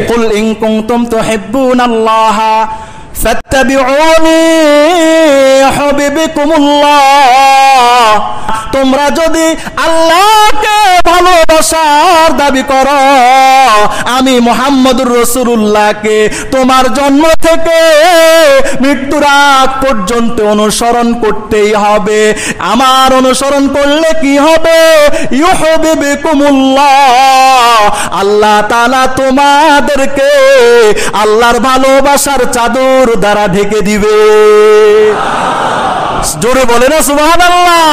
কুল in কুনতুম তুহিব্বুনাল্লাহ ফাত্তাবিউনি ইউহিব্বুকুমুল্লাহ। তোমরা যদি আল্লাহকে ভালোবাসার দাবি করো, আমি মুহাম্মদুর রাসূলুল্লাহকে তোমার জন্ম থেকে মৃত্যুর আগ পর্যন্ত অনুসরণ করতেই হবে। আমার অনুসরণ করলে কি হবে? ইউহিব্বুকুমুল্লাহ, আল্লাহ তাআলা তোমাদেরকে আল্লাহর ভালোবাসার চাদর দ্বারা ঢেকে দিবে। জোরে বলে না সুবহানাল্লাহ।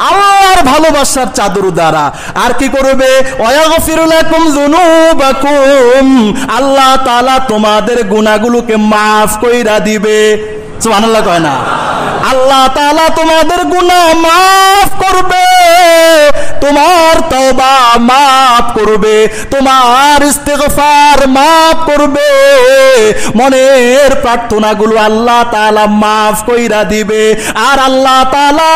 আল্লাহর ভালোবাসার চাদর দ্বারা। আর কি করবে? ওয়াগফিরু লাকুম যুনুবাকুম, আল্লাহ তাআলা তোমাদের গুনাহগুলোকে maaf কইরা দিবে। সুবহানাল্লাহ কয় না? আল্লাহ তাআলা তোমাদের গুনাহ maaf করবে, তোমার তওবা maaf করবে, তোমার ইস্তিগফার maaf করবে, মনের প্রার্থনাগুলো আল্লাহ তাআলা maaf কইরা দিবে। আর আল্লাহ তাআলা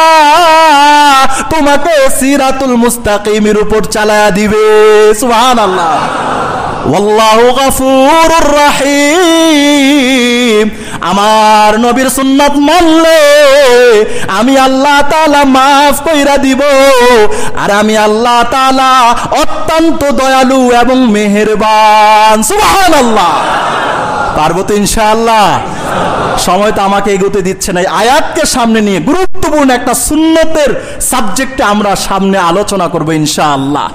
তোমাকে সিরাতুল মুস্তাকিমের উপর চালায়া দিবে। সুবহানাল্লাহ। ওয়াল্লাহু গফুরুর রহিম, আমার নবীর সুন্নাত মানলে আমি আল্লাহ তাআলা maaf কইরা দিব। আর আমি আল্লাহ তাআলা অত্যন্ত দয়ালু এবং মেহেরবান। সুবহানাল্লাহ। পারবো তো ইনশাআল্লাহ? সময় তো আমাকে এগোতে দিচ্ছে না। আয়াতকে সামনে নিয়ে গুরুত্বপূর্ণ একটা সুন্নতের সাবজেক্টে আমরা সামনে আলোচনা করব ইনশাআল্লাহ।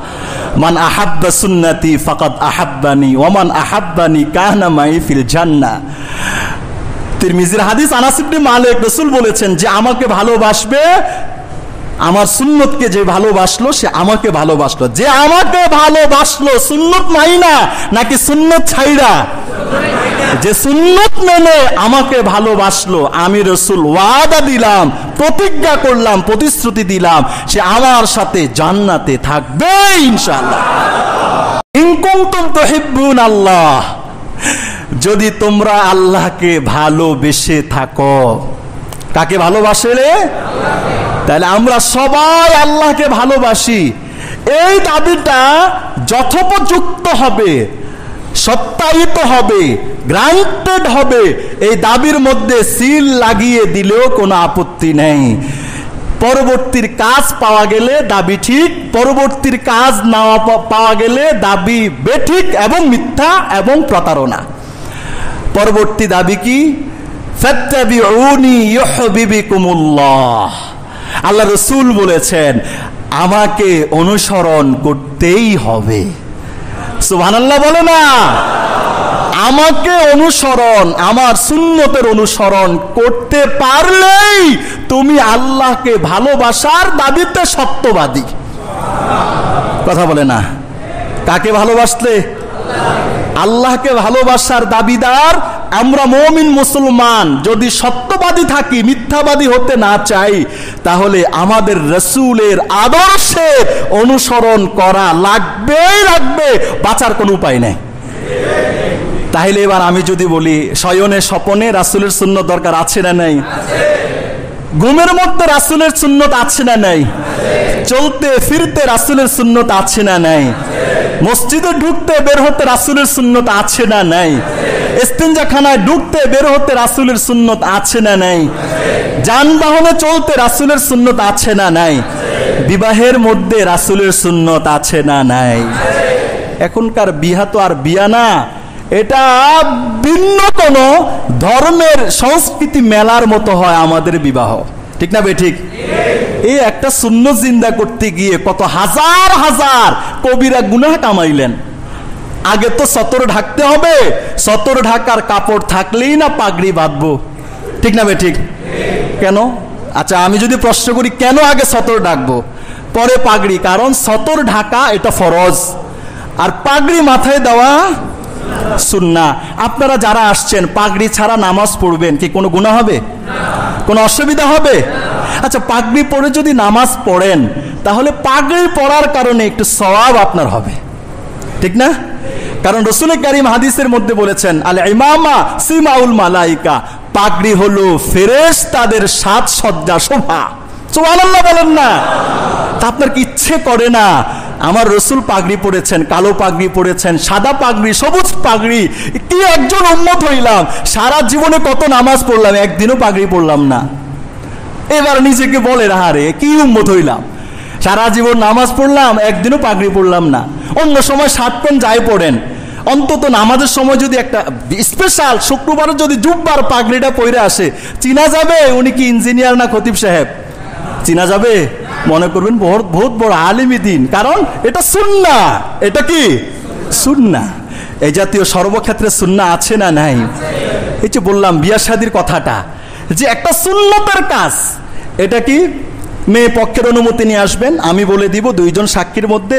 মান আহাব্বা সুন্নতি ফাকাদ আহাব্বানি ওয়া মান আহাব্বানি কানা মাই ফিল জান্নাহ। তিরমিজির হাদিস, আনাস ইবনে মালিক, রাসূল বলেছেন যে আমাকে ভালোবাসবে, আমার সুন্নতকে যে ভালোবাসলো সে আমাকে ভালোবাসলো। যে আমাকে ভালোবাসলো সুন্নত মাইনা নাকি সুন্নত ছাইরা? যে সুন্নত মেনে আমাকে ভালোবাসলো, আমি রাসূল ওয়াদা দিলাম, প্রতিজ্ঞা করলাম, প্রতিশ্রুতি দিলাম, সে আমার সাথে জান্নাতে থাকবে ইনশাআল্লাহ। ইন কুনতুম তুহিব্বুনাল্লাহ, যদি তোমরা আল্লাহকে ভালোবেসে থাকো। কাকে ভালোবাসে রে? তাহলে আমরা সবাই আল্লাহকে ভালোবাসি। এই দাবিটা যথোপযুক্ত হবে, সত্যায়িত হবে, গ্রান্টেড হবে। এই দাবির মধ্যে সিল লাগিয়ে দিলেও কোনো আপত্তি নেই। পরবর্তীর কাজ পাওয়া গেলে দাবি ঠিক, পরবর্তীর কাজ না পাওয়া গেলে দাবি বেঠিক এবং মিথ্যা এবং প্রতারণা। পরবর্তী দাবি কি? ফাত্তাবিউনি ইউহিব্বুকুমুল্লাহ। আল্লাহ রাসূল বলেছেন আমাকে অনুসরণ করতেই হবে। সুবহানাল্লাহ বলে না? আমাকে অনুসরণ, আমার সুন্নতের অনুসরণ করতে পারলেই তুমি আল্লাহকে ভালোবাসার দাবিতে সত্যবাদী। কথা বলে না? কাকে ভালোবাসলে? আল্লাহকে ভালোবাসার দাবিদার আমরা মুমিন মুসলমান। যদি সত্যবাদী থাকি, মিথ্যাবাদী হতে না চাই, তাহলে আমাদের রাসূলের আদর্শে অনুসরণ করা লাগবেই লাগবে, বাঁচার কোনো উপায় নেই। তাহলে এবার আমি যদি বলি, শয়নে স্বপনে রাসূলের সুন্নত দরকার আছে না নাই? ঘুমের মধ্যে রাসূলের সুন্নত আছে না নাই? চলতে ফিরতে রাসূলের সুন্নত আছে না নাই? মসজিদে ঢুকতে বের হতে রাসূলের সুন্নত আছে না নাই? ইস্তিনজাখানায় ঢুকতে বের হতে রাসূলের সুন্নত আছে না নাই? যানবাহনে চলতে রাসূলের সুন্নত আছে না নাই? বিবাহের মধ্যে রাসূলের সুন্নত আছে না নাই? এখনকার বিয়া তো আর বিয়া না, এটা ভিন্ন কোন ধর্মের সংস্কৃতি মেলার মতো হয় আমাদের বিবাহ। ঠিক না বে ঠিক? এই একটা সুন্নত জিন্দা করতে গিয়ে কত হাজার হাজার কবিরা গুনাহ কামাইলেন। আগে তো সতর ঢাকতে হবে, সতর ঢাকার কাপড় থাকলেই না পাগড়ি বাঁধবো। ঠিক না বে ঠিক? কেন? আচ্ছা আমি যদি প্রশ্ন করি কেন আগে সতর ঢাকবো পরে পাগড়ি? কারণ সতর ঢাকা এটা ফরজ, আর পাগড়ি মাথায় দেওয়া সুন্নাহ। আপনারা যারা আসছেন পাগড়ি ছাড়া নামাজ পড়বেন, কি কোনো গুনাহ হবে? কোনো অসুবিধা হবে? আচ্ছা পাগড়ি পরে যদি নামাজ পড়েন, তাহলে পাগড়ি পরার কারণে একটু সওয়াব আপনার হবে। ঠিক না? কারণ রাসূল কারীম হাদিসের মধ্যে বলেছেন, আল ইমামা সিমাউল মালাইকা, পাগড়ি হলো ফেরেশতাদের সাজসজ্জা শোভা। সুবহানাল্লাহ বলেন না? তা আপনার কি ইচ্ছে করে না আমার রসুল পাগড়ি পরেছেন, কালো পাগড়ি পরেছেন, সাদা পাগড়ি, সবুজ পাগড়ি, কি একজন উম্মত হইলাম। সারা জীবনে কত নামাজ পড়লাম, একদিনও পাগড়ি পড়লাম না। এবার নিজেকে বলে আরে কি উম্মত হইলাম, সারা জীবন নামাজ পড়লাম, একদিনও পাগড়ি পড়লাম না। অন্য সময় শার্ট প্যান্ট যাই পড়েন, অন্তত নামাজের সময় যদি একটা স্পেশাল শুক্রবারে যদি জুব্বার পাগড়িটা পরে আসে, চিনা যাবে উনি কি ইঞ্জিনিয়ার না খতিব সাহেব? চিনা যাবে, মনে করবেন বহুত বড় আলিমি দিন, কারণ এটা সুন্নাহ। এটা কি সুন্নাহ? এই জাতীয় সর্বক্ষেত্রে সুন্নাহ আছে না নাই? এই যে বললাম বিয়া শাদীর কথাটা, যে একটা সুন্নতের কাজ। এটা কি মেয়ে পক্ষের অনুমতি নিয়ে আসবেন, আমি বলে দিব দুইজন সাক্ষীর মধ্যে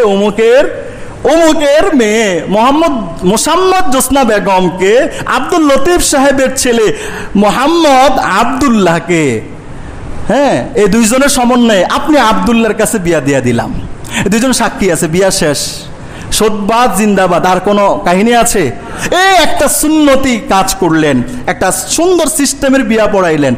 অমুকের মেয়ে মোসাম্মদ জোসনা বেগমকে আব্দুল লতিফ সাহেবের ছেলে মোহাম্মদ আব্দুল্লাহকে, হ্যাঁ, এই দুইজনের সমন্বয়ে আপনি আব্দুল্লাহর কাছে বিয়া দিয়া দিলাম। দুইজন সাক্ষী আছে, বিয়া শেষ, সদবাদ জিন্দাবাদ। আর কোনো কাহিনী আছে? এই একটা সুন্নতি কাজ করলেন, একটা সুন্দর সিস্টেমের বিয়া পড়াইলেন।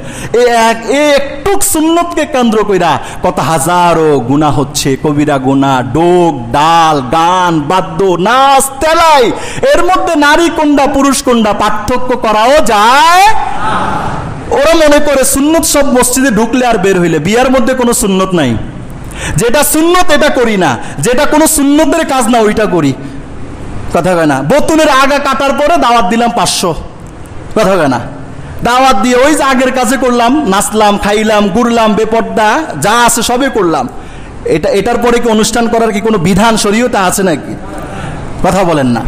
একটু সুন্নতকে কেন্দ্র কইরা কত হাজারো গুনাহ হচ্ছে, কবিরা গুনাহ, ডোক ডাল, গান, বাদ্য, নাচ, তেলাই। এর মধ্যে নারী কোনটা পুরুষ কোনটা পার্থক্য করাও যায়। ওরা মনে করে সুন্নত সব মসজিদে ঢুকলে আর বের হইলে, বিয়ার মধ্যে কোনো সুন্নত নাই। যেটা সুন্নত এটা করি না, যেটা কোনো সুন্নতের কাজ না ওইটা করি। কথা কয় না? বোতলের আগা কাটার পরে দাওয়াত দিলাম 500, কথা কয় না? দাওয়াত দিয়ে ওই যে আগের কাজে করলাম, নাচলাম, খাইলাম, ঘুরলাম, বেপর্দা যা আছে সবই করলাম। এটার পরে কি অনুষ্ঠান করার কি কোনো বিধান শরীয়তে আছে নাকি? কথা বলেন না?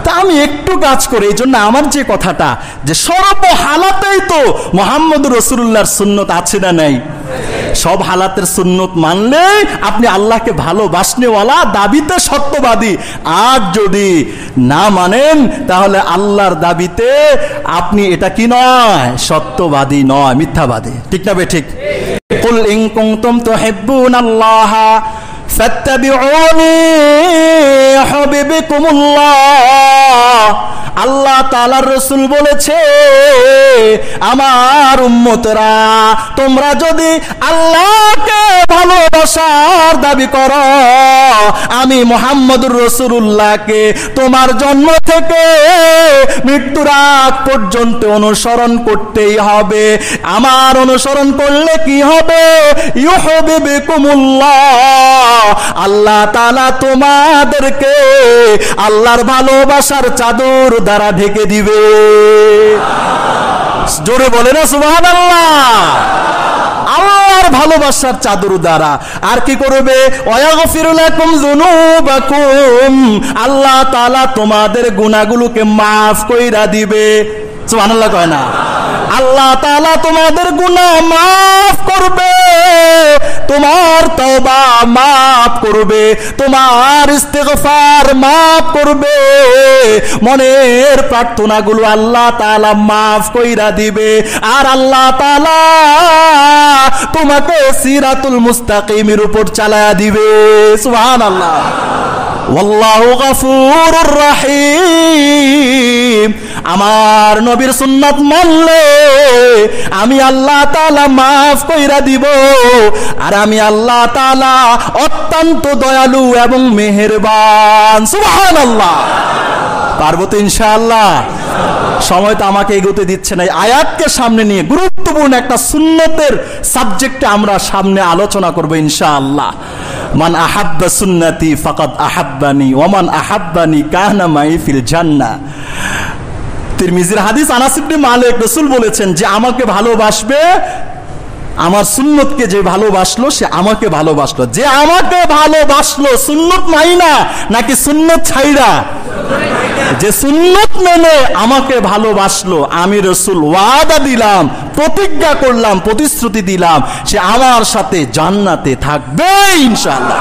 তা আমি একটু কাজ করি। এই জন্য আমার যে কথাটা, যে সর্ব হালাতেই তো মুহাম্মদুর রাসূলুল্লাহর সুন্নত আছে না নাই? সব হালাতের সুন্নত মানলে আপনি আল্লাহকে ভালোবাসনেওয়ালা, দাবিতে সত্যবাদী। আর যদি না মানেন তাহলে আল্লাহর দাবিতে আপনি এটা কি নয়, সত্যবাদী নয়, মিথ্যাবাদী। ঠিক না বে ঠিক? কুল ইন কুনতুম তুহিব্বুনাল্লাহ ফাত্তাবিউনি ইউহিব্বুকুমুল্লাহ। আল্লাহ তাআলার রাসূল বলেছে, আমার উম্মতরা তোমরা যদি আল্লাহকে ভালোবাসার দাবি করো, আমি মুহাম্মদুর রাসূলুল্লাহকে তোমার জন্ম থেকে মৃত্যুর আগ পর্যন্ত অনুসরণ করতেই হবে। আমার অনুসরণ করলে কি হবে? ইউহিব্বুকুমুল্লাহ, আল্লাহ তাআলা তোমাদেরকে আল্লাহর ভালোবাসার চাদর দ্বারা ঢেকে দিবে। জোরে বলে না সুবহানাল্লাহ? আল্লাহর ভালোবাসার চাদর দ্বারা। আর কি করবে? ওয়াগফির লাকুম যুনুবাকুম, আল্লাহ তাআলা তোমাদের গুনাহগুলোকে মাফ কইরা দিবে। সুবহানাল্লাহ কয় না? আল্লাহ তাআলা তোমাদের গুনাহ মাফ করবে, তোমার তওবা মাফ করবে, তোমার ইস্তিগফার মাফ করবে, মনের প্রার্থনাগুলো আল্লাহ তাআলা মাফ কইরা দিবে। আর আল্লাহ তাআলা তোমাকে সিরাতুল মুস্তাকিমের উপর চালায়া দিবে। সুবহানাল্লাহ। ওয়াল্লাহু গফুরুর রহিম। আমার নবীর সুন্নাত মানলে আমি আল্লাহ তাআলা মাফ কইরা দিব। আর আমি আল্লাহ তাআলা অত্যন্ত দয়ালু এবং মেহেরবান। সুবহানাল্লাহ। পারবো তো ইনশাআল্লাহ? সময় তো আমাকে এগোতে দিচ্ছে না। আয়াতকে সামনে নিয়ে গুরুত্বপূর্ণ একটা সুন্নতের সাবজেক্টে আমরা সামনে আলোচনা করব ইনশাআল্লাহ। মান আহাব্বা সুন্নতি ফাকাদ আহাব্বানি ওয়া মান আহাব্বানি কানা মাই ফিল জান্নাহ। তিরমিজির হাদিস, আনাস ইবনে মালিক, রাসূল বলেছেন যে আমাকে ভালোবাসবে, আমার সুন্নতকে যে ভালোবাসলো সে আমাকে ভালোবাসলো। যে আমাকে ভালোবাসলো সুন্নত মাইনা নাকি সুন্নত ছাইরা? যে সুন্নত মেনে আমাকে ভালোবাসলো, আমি রাসূল ওয়াদা দিলাম, প্রতিজ্ঞা করলাম, প্রতিশ্রুতি দিলাম, সে আমার সাথে জান্নাতে থাকবে ইনশাআল্লাহ।